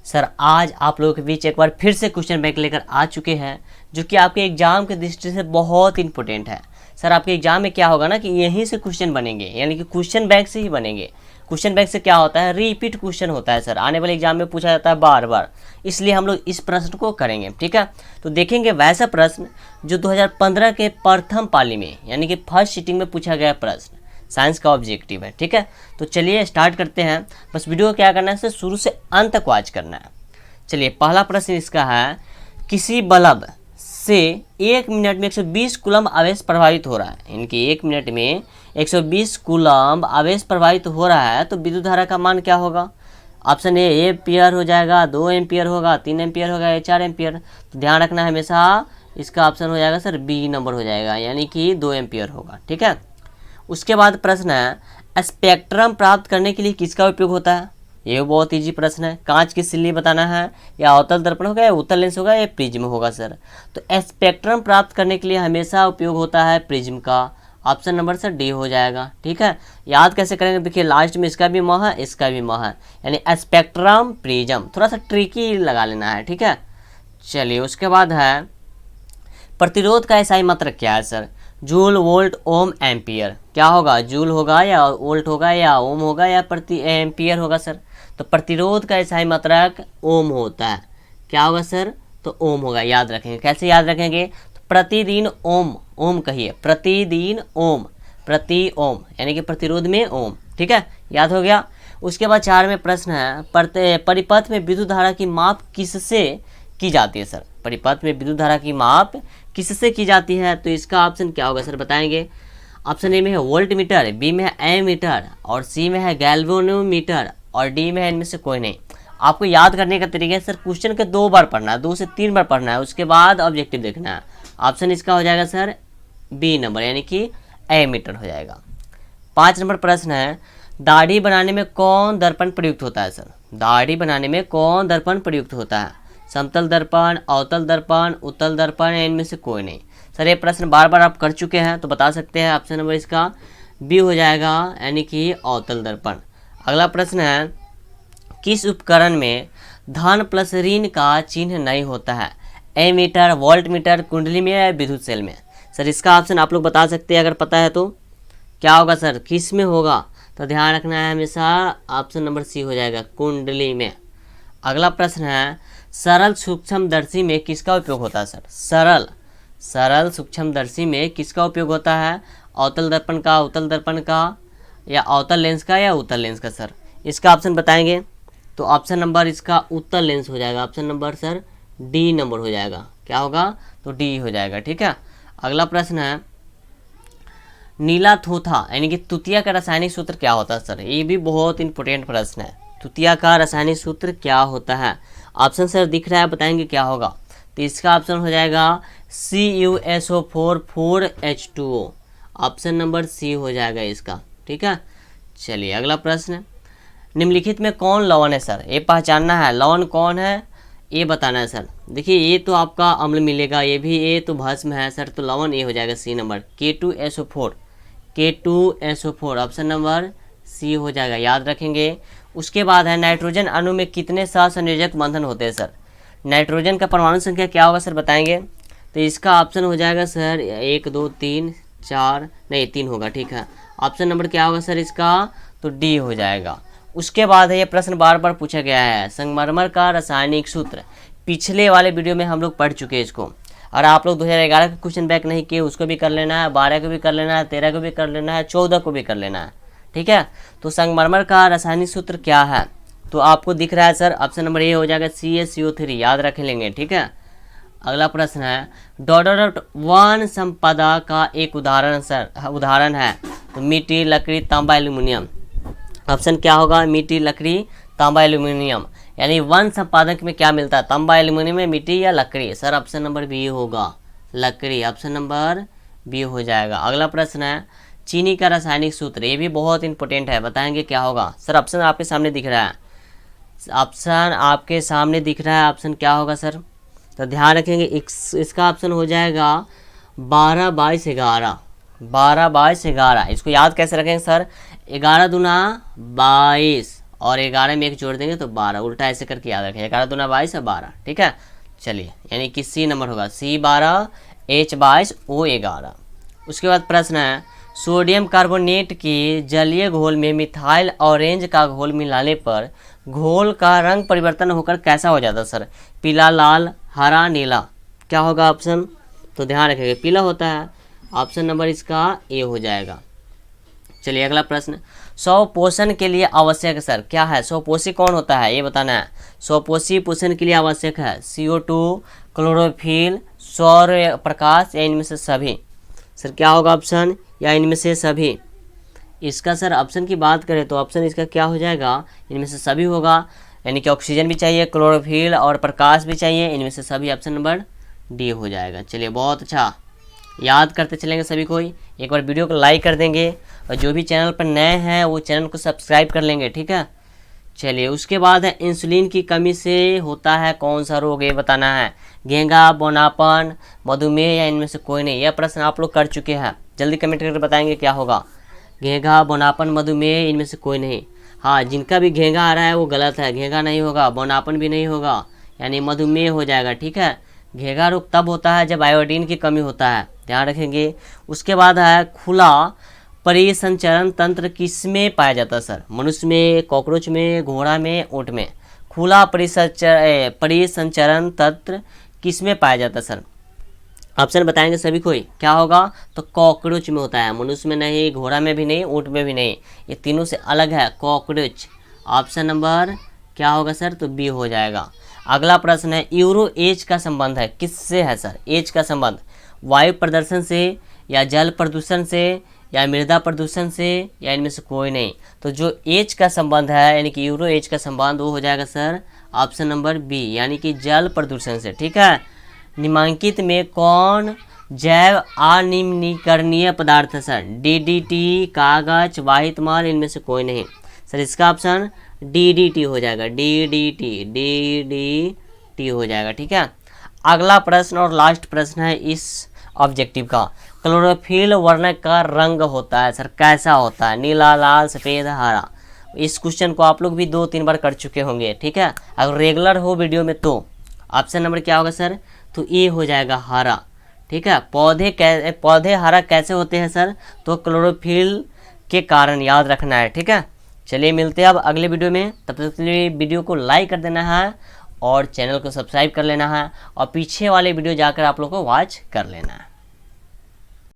Sir आज आप लोगों के बीच एक बार फिर से क्वेश्चन बैंक लेकर आ चुके हैं जो कि आपके एग्जाम के दृष्टि से बहुत इंपॉर्टेंट है। सर आपके एग्जाम में क्या होगा ना कि यहीं से क्वेश्चन बनेंगे, यानी कि क्वेश्चन बैंक से ही बनेंगे। क्वेश्चन बैंक से क्या होता है, रिपीट क्वेश्चन होता है सर, आने वाले एग्जाम में पूछा जाता है बार बार, इसलिए हम लोग इस प्रश्न को करेंगे। ठीक है, तो देखेंगे वैसा प्रश्न जो 2015 के प्रथम पाली में यानी कि फर्स्ट सीटिंग में पूछा गया प्रश्न, साइंस का ऑब्जेक्टिव है। ठीक है, तो चलिए स्टार्ट करते हैं। बस वीडियो को क्या करना है सर, शुरू से अंत तक वॉच करना है। चलिए पहला प्रश्न इसका है, किसी बल्ब से 1 मिनट में 120 कूलम्ब आवेश प्रभावित हो रहा है, इनकी 1 मिनट में 120 कूलम्ब आवेश प्रभावित हो रहा है, तो विद्युत धारा का मान क्या होगा। ऑप्शन ए एम्पियर हो जाएगा, 2 एम्पियर होगा, 3 एम्पियर होगा या 4 एम्पियर। तो ध्यान रखना है हमेशा, इसका ऑप्शन हो जाएगा सर बी नंबर हो जाएगा, यानी कि 2 एम्पियर होगा। ठीक है, उसके बाद प्रश्न है, स्पेक्ट्रम प्राप्त करने के लिए किसका उपयोग होता है। ये बहुत इजी प्रश्न है, कांच की सिल्ली बताना है, या अवतल दर्पण होगा, या उत्तल लेंस होगा, या प्रिज्म होगा सर। तो स्पेक्ट्रम प्राप्त करने के लिए हमेशा उपयोग होता है प्रिज्म का, ऑप्शन नंबर सर डी हो जाएगा। ठीक है, याद कैसे करेंगे, देखिए लास्ट में इसका भी म है, इसका भी म है, यानी स्पेक्ट्रम प्रिज्म, थोड़ा सा ट्रिकी लगा लेना है। ठीक है, चलिए उसके बाद है, प्रतिरोध का एसआई मात्रक क्या है सर। जूल, वोल्ट, ओम, एम्पियर। क्या होगा, जूल होगा या वोल्ट होगा या ओम होगा या प्रति एम्पियर होगा सर। तो प्रतिरोध का एसआई मात्रक ओम होता है। क्या होगा सर, तो ओम होगा। याद रखेंगे, कैसे याद रखेंगे, तो प्रतिदिन ओम, ओम कहिए, प्रतिदिन ओम, प्रति ओम, यानी कि प्रतिरोध में ओम। ठीक है, याद हो गया। उसके बाद 4 में प्रश्न है, परिपथ में विद्युत धारा की माप किससे की जाती है सर। परिपथ में विद्युत धारा की माप किससे की जाती है, तो इसका ऑप्शन क्या होगा सर, बताएंगे। ऑप्शन ए में है वोल्ट मीटर, बी में है एमीटर, और सी में है गैल्वेनोमीटर, और डी में है इनमें से कोई नहीं। आपको याद करने का तरीका है सर, क्वेश्चन के 2 बार पढ़ना है, 2 से 3 बार पढ़ना है, उसके बाद ऑब्जेक्टिव देखना है। ऑप्शन इसका हो जाएगा सर बी नंबर, यानी कि एमीटर हो जाएगा। 5 नंबर प्रश्न है, दाढ़ी बनाने में कौन दर्पण प्रयुक्त होता है सर। दाढ़ी बनाने में कौन दर्पण प्रयुक्त होता है, समतल दर्पण, अवतल दर्पण, उत्तल दर्पण, या इनमें से कोई नहीं। सर ये प्रश्न बार बार आप कर चुके हैं, तो बता सकते हैं, ऑप्शन नंबर इसका बी हो जाएगा, यानी कि अवतल दर्पण। अगला प्रश्न है, किस उपकरण में धन प्लस ऋण का चिन्ह नहीं होता है, एमीटर, वोल्ट मीटर, कुंडली में या विद्युत सेल में। सर इसका ऑप्शन आप लोग बता सकते हैं, अगर पता है तो क्या होगा सर, किस में होगा, तो ध्यान रखना है हमेशा, ऑप्शन नंबर सी हो जाएगा, कुंडली में। अगला प्रश्न है, सरल सूक्ष्मदर्शी में किसका उपयोग होता है सर। सरल सूक्ष्मदर्शी में किसका उपयोग होता है, अवतल दर्पण का, उत्तल दर्पण का, या अवतल लेंस का, या उत्तल लेंस का सर। इसका ऑप्शन बताएंगे, तो ऑप्शन नंबर इसका उत्तल लेंस हो जाएगा, option number sir D number हो जाएगा। क्या होगा, तो डी हो जाएगा। ठीक है, अगला प्रश्न है, नीला थोथा यानी कि तुतिया का रासायनिक सूत्र क्या होता है सर। ये भी बहुत इंपॉर्टेंट प्रश्न है, तुतिया का रासायनिक सूत्र क्या होता है। ऑप्शन सर दिख रहा है, बताएंगे क्या होगा, तो इसका ऑप्शन हो जाएगा CuSO4 4H2O, option number C हो जाएगा इसका। ठीक है, चलिए अगला प्रश्न, निम्नलिखित में कौन लवण है सर। ये पहचानना है, लवण कौन है ये बताना है सर। देखिए ये तो आपका अम्ल मिलेगा, ये भी, ये तो भस्म है सर, तो लवण ये हो जाएगा C number, K2SO4, K2SO4, option number C हो जाएगा, याद रखेंगे। उसके बाद है, नाइट्रोजन अणु में कितने सहसंयोजक बंधन होते हैं सर। नाइट्रोजन का परमाणु संख्या क्या होगा सर, बताएंगे। तो इसका ऑप्शन हो जाएगा सर 1 2 3 4 नहीं 3 होगा। ठीक है, ऑप्शन नंबर क्या होगा सर इसका, तो डी हो जाएगा। उसके बाद है, ये प्रश्न बार बार पूछा गया है, संगमरमर का रासायनिक सूत्र। पिछले वाले वीडियो में हम लोग पढ़ चुके हैं इसको, और आप लोग 2011 का क्वेश्चन बैक नहीं किए, उसको भी कर लेना है, 12 को भी कर लेना है, 13 को भी कर लेना है, 14 को भी कर लेना है। ठीक है, तो संगमरमर का रासायनिक सूत्र क्या है, तो आपको दिख रहा है सर, ऑप्शन नंबर ए हो जाएगा CaCO3, याद रख लेंगे। ठीक है, अगला प्रश्न है, डोडोरट वन संपदा का एक उदाहरण है, तो मिट्टी, लकड़ी, तांबा, एल्यूमिनियम। ऑप्शन क्या होगा, मिट्टी, लकड़ी, तांबा, एल्यूमिनियम, यानी वन संपादक में क्या मिलता है, तांबा, एल्यूमिनियम में, मिट्टी या लकड़ी। सर ऑप्शन नंबर बी होगा, लकड़ी, ऑप्शन नंबर बी हो जाएगा। अगला प्रश्न है, चीनी का रासायनिक सूत्र। ये भी बहुत इंपॉर्टेंट है, बताएंगे क्या होगा सर। ऑप्शन आपके सामने दिख रहा है, ऑप्शन आपके सामने दिख रहा है, ऑप्शन क्या होगा सर, तो ध्यान रखेंगे, इसका ऑप्शन हो जाएगा 12/11, 12/11। इसको याद कैसे रखेंगे सर, 11 दूना 22, और 11 में 1 जोड़ देंगे तो 12, उल्टा ऐसे करके याद रखें, 11 दूना 22 है 12, ठीक है। चलिए यानी कि सी नंबर होगा C12 H22 O11। उसके बाद प्रश्न है सोडियम कार्बोनेट के जलीय घोल में मिथाइल ऑरेंज का घोल मिलाने पर घोल का रंग परिवर्तन होकर कैसा हो जाता है सर? पीला, लाल, हरा, नीला, क्या होगा ऑप्शन? तो ध्यान रखिएगा पीला होता है, ऑप्शन नंबर इसका ए हो जाएगा। चलिए अगला प्रश्न, स्वपोषण के लिए आवश्यक है सर, क्या है? स्वपोषी कौन होता है ये बताना है। स्वपोषी पोषण के लिए आवश्यक है CO2, क्लोरोफिल, सौर प्रकाश या इनमें से सभी? सर क्या होगा ऑप्शन? या इनमें से सभी? इसका सर ऑप्शन की बात करें तो ऑप्शन इसका क्या हो जाएगा? इनमें से सभी होगा, यानी कि ऑक्सीजन भी चाहिए, क्लोरोफिल और प्रकाश भी चाहिए, इनमें से सभी, ऑप्शन नंबर डी हो जाएगा। चलिए बहुत अच्छा, याद करते चलेंगे सभी को ही। एक बार वीडियो को लाइक कर देंगे और जो भी चैनल पर नए हैं वो चैनल को सब्सक्राइब कर लेंगे, ठीक है। चलिए उसके बाद है इंसुलिन की कमी से होता है कौन सा रोग, ये बताना है। घेंघा, बौनापन, मधुमेह या इनमें से कोई नहीं? यह प्रश्न आप लोग कर चुके हैं, जल्दी कमेंट करके बताएंगे क्या होगा। घेंघा, बौनापन, मधुमेह, इनमें से कोई नहीं। हाँ, जिनका भी घेंघा आ रहा है वो गलत है, घेंघा नहीं होगा, बौनापन भी नहीं होगा, यानी मधुमेह हो जाएगा, ठीक है। घेंघा रोग तब होता है जब आयोडीन की कमी होता है, ध्यान रखेंगे। उसके बाद है खुला परिसंचरण तंत्र किसमें पाया जाता है सर? मनुष्य में, कॉकरोच में, घोड़ा में, ऊँट में? खुला परिसंचरण तंत्र किसमें पाया जाता है सर? ऑप्शन बताएंगे सभी को ही, क्या होगा? तो कॉकरोच में होता है, मनुष्य में नहीं, घोड़ा में भी नहीं, ऊँट में भी नहीं, ये तीनों से अलग है, कॉकरोच। ऑप्शन नंबर क्या होगा सर? तो बी हो जाएगा। अगला प्रश्न है यूरो एच का संबंध है किससे है सर? एच का संबंध वायु प्रदूषण से या जल प्रदूषण से या मृदा प्रदूषण से या इनमें से कोई नहीं? तो जो एच का संबंध है यानी कि यूरो एच का संबंध वो हो जाएगा सर ऑप्शन नंबर बी, यानी कि जल प्रदूषण से, ठीक है। निम्नलिखित में कौन जैव अनिम्नीकरणीय पदार्थ है सर? DDT, कागज, वाहित माल, इनमें से कोई नहीं? सर इसका ऑप्शन DDT हो जाएगा, DDT हो जाएगा, ठीक है। अगला प्रश्न और लास्ट प्रश्न है इस ऑब्जेक्टिव का, क्लोरोफिल वर्ण का रंग होता है सर कैसा होता है? नीला, लाल, सफ़ेद, हरा? इस क्वेश्चन को आप लोग भी 2-3 बार कर चुके होंगे, ठीक है। अगर रेगुलर हो वीडियो में तो ऑप्शन नंबर क्या होगा सर? तो ए हो जाएगा हरा, ठीक है। पौधे हरा कैसे होते हैं सर? तो क्लोरोफिल के कारण, याद रखना है, ठीक है। चलिए मिलते हैं अब अगले वीडियो में, तब तक के लिए वीडियो को लाइक कर देना है और चैनल को सब्सक्राइब कर लेना है और पीछे वाले वीडियो जाकर आप लोग को वॉच कर लेना है।